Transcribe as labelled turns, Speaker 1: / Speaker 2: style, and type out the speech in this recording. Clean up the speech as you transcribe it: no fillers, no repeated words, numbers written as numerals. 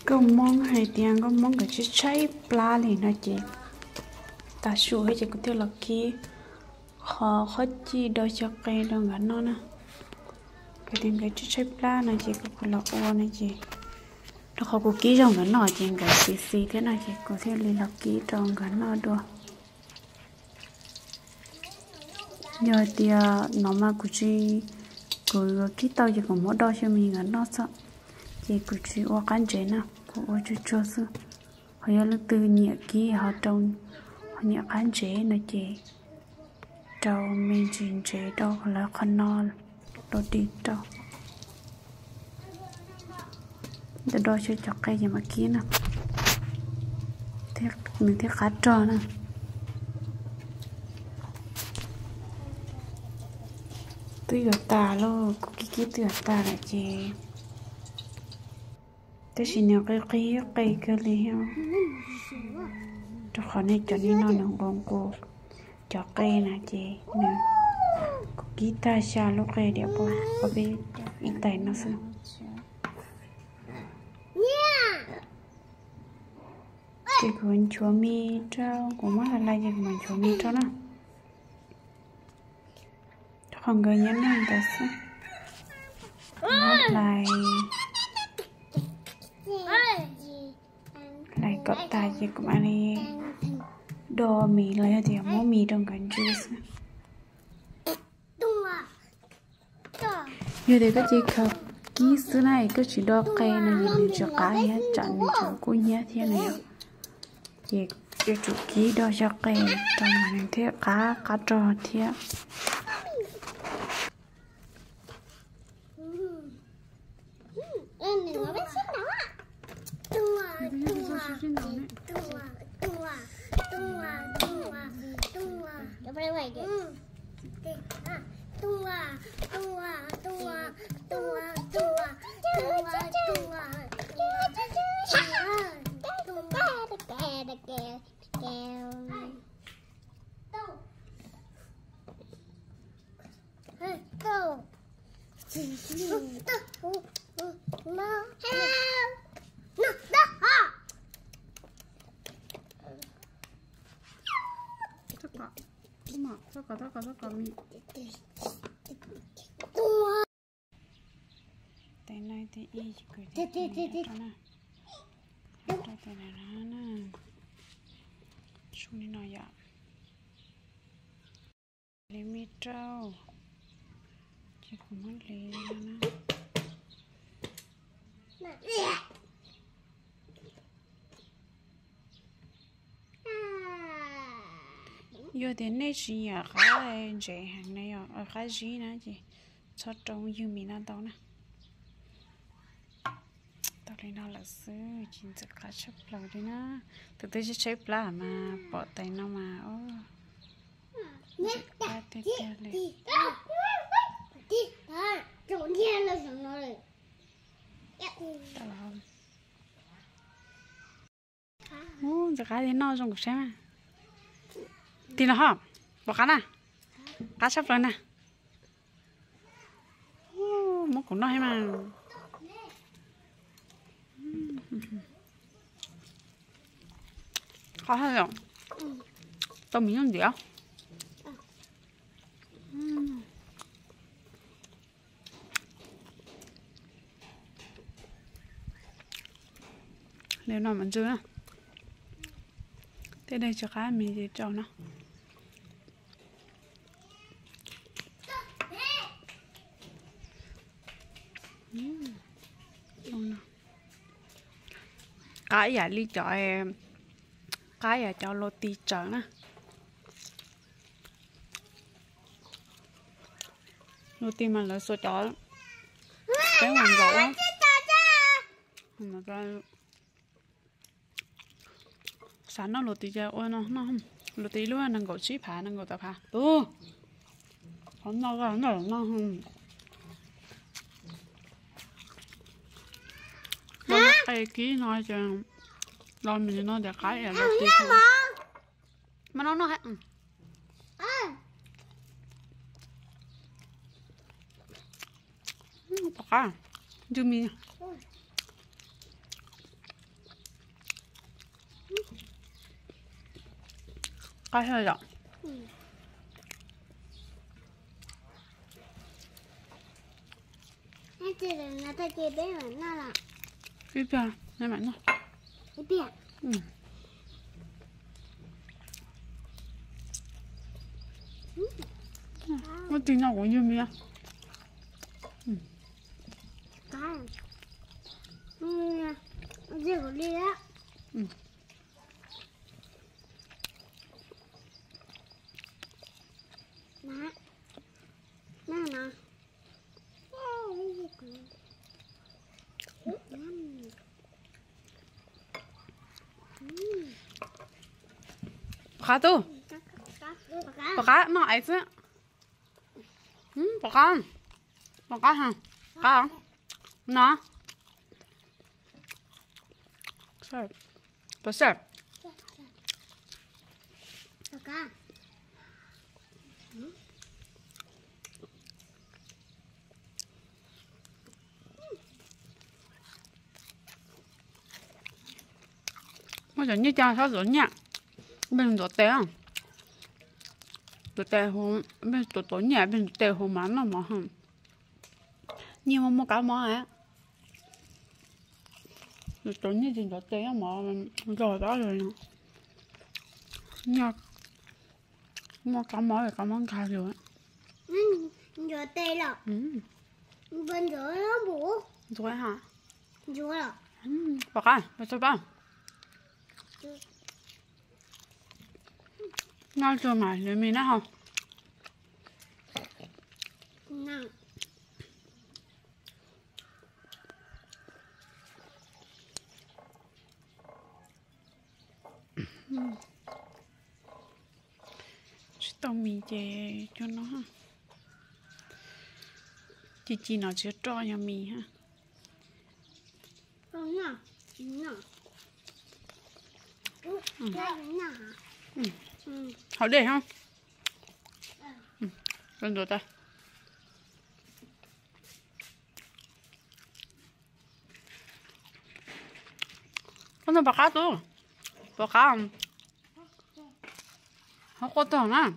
Speaker 1: có món hay tiếng có món cái cháy pla thì nó chỉ ta sủi hay chỉ có tiêu là kia khó khó chi đôi cho cây đâu ngắn nó nè cái tiếng cái cháy pla này chỉ có là ô này chỉ nó khó có ký trong ngắn nó chỉ cái xì thế này chỉ có thể là ký trong ngắn nó được giờ thì nó mà cũng chỉ cứ ký tao chỉ có mỗi đôi cho mình ngắn nó sợ chỉ cứ chỉ qua cán chế nào của chú cho sư họ giờ lúc từ nhẹ ký họ trồng họ nhẹ cán chế nó chỉ trâu mình chỉ chế đâu là con no đồ đi trâu để đôi cho cây gì mà kia nè thế mình thấy khá trò nè tuy ở tà luôn cái tuy ở tà là chị thế chỉ nhiều cái liền cho khỏi này cho nên nó nồng bông cô cho cây nè chị nè ký ta xa lúc cây đẹp quá có biết ít tay nó sao chị cuốn chúa mi trao cũng mất là lại gì mà chúa mi trao nè không ngờ nhớ nàng ta sao lại có tài gì của anh ấy đồ mì lấy thì mua mì trong gần juice giờ thì có chị khóc ký xưa này có chỉ đo cây này nhìn cho cái hết trận cho cô nhé thế này chị cho chủ ký đo cho cây trong mình thế cá trò thế tất cả mi tay này thì y chỉ cười thế này tay này nè xuống đi nói vậy lấy mi trâu chỉ cũng mất lấy nè giờ đến nay chỉ nhà khá là dễ hàng này ở khá gì nữa chị cho trông như mình ăn đâu nè tao lấy nó là xứ chính thức khá chấp lời đi nè thực tế chỉ xếp là mà bỏ tay nó mà ô ba tê tê lên
Speaker 2: trộn nhiên là什么嘞
Speaker 1: tao là không giờ cái đến nó trong cuộc sống à thì nó hả bỏ cá nè cá sắp lên nè muốn cũng nói mà khó hơn rồi tao miếng không gì không nếu nào mình chưa nè thế đây cho cá mình thì cho nó cái giả ly cho em cái giả cho lô ti trở nè lô ti mà là số chó cái hoàn gỗ á mà cái sáng nó lô ti cho ôi nó không lô ti luôn năng gỗ chip hả năng gỗ tập hả tu không nó ra nó không cái ký nói cho rồi mình nói để cái là lô ti mà nó hết cá chưa mi Có hơi rồi.
Speaker 2: Em chỉ là nó thay cái bé mà nó là
Speaker 1: Cái bia, này mặn thôi.
Speaker 2: cái bé.
Speaker 1: Nó tin nào cũng như mía.
Speaker 2: Cái. Gì của đi á. Má. Má nào.
Speaker 1: Cá tu. Cá nó ấy chứ. Cá hả? Cá hả? Nó. Sao? Bớt sao?
Speaker 2: Cá.
Speaker 1: Bây giờ như cha sao rồi nhỉ? Bên đó té à? Đó té hồ, bên tổ nhẹ bên té hồ mà nó mà hả? Nhưng mà mua cá mỏ á. Tổ như thì đó té mà rồi đó rồi nè. Nhạc. Mua cá mỏ thì cá mỏ cá rồi á.
Speaker 2: Rồi tê rồi. Bên rồi nó bủ.
Speaker 1: Rồi hả?
Speaker 2: Rồi rồi.
Speaker 1: Bọc à? Bọc sao bao? Ngon chưa mà, để mình nó không?
Speaker 2: Nào.
Speaker 1: Tao mình chè cho nó ha. Chị nó chưa cho nhà mình ha.
Speaker 2: Nào. Nào. Nào.
Speaker 1: Hỏi để không? Lên rồi ta. Con nó bạc cá tu. Bạc cá không? Không có tao nè.